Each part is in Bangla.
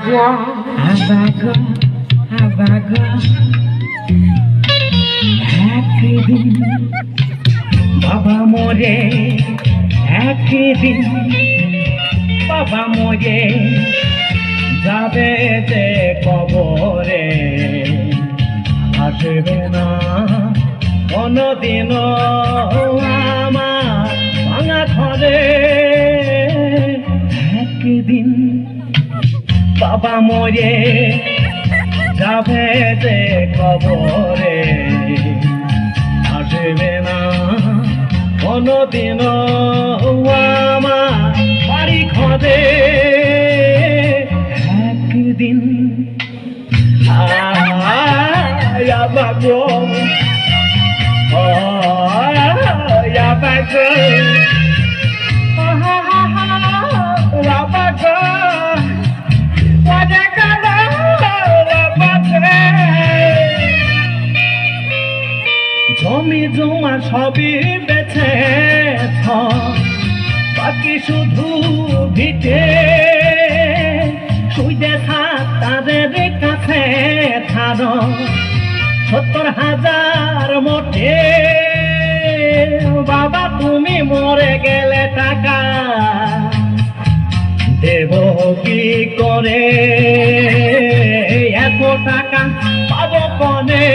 আবাগো আবাগো একদিন বাবা মরে একদিন বাবা মরে যাবে যে কবরে আসবে না কোনদিন আমার ভাঙা ঘরে একদিন বাবা মরে যাবে যে কবরে আসবে না কোনদিন আমার বাড়ি ঘরে একদিন আবাগো আবাগো জমি জমা সবই বেছে বাকি শুধু ভিটে সুইদে থাক তাদের কাছে থার 70,000 মোটে বাবা তুমি মরে গেলে টাকা দেব কি করে এত টাকা পাবো কনে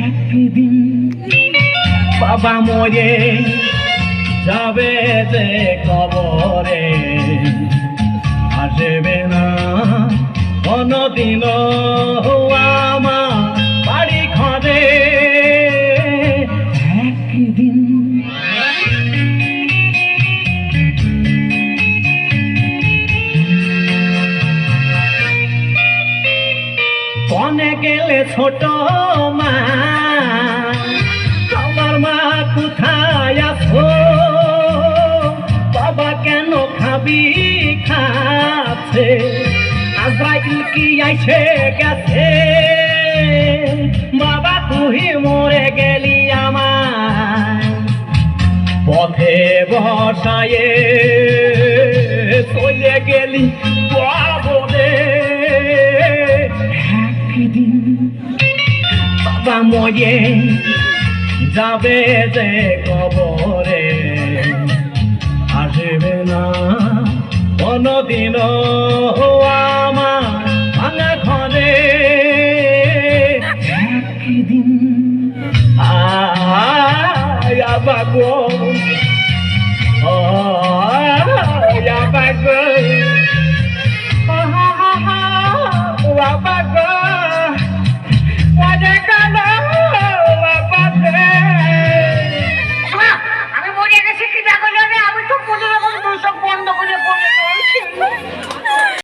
একদিন বাবা মরে যাবে যে কবরে আসবে না কোনদিন আমার বাড়ি ঘরে একদিন কনে গেলে ছোট মা আমার মা কোথায় আছো বাবা কেন খাবি খাচ্ছে আজরাইল কি আইছে গেছে বাবা তুই মরে গেলি আমার পথে বসায়ে চলে গেলি বাবরে একদিন বাবা মরে যাবে যে কবরে আসবে না কোনদিন আমার ভাঙা ঘরে একদিন আবাগো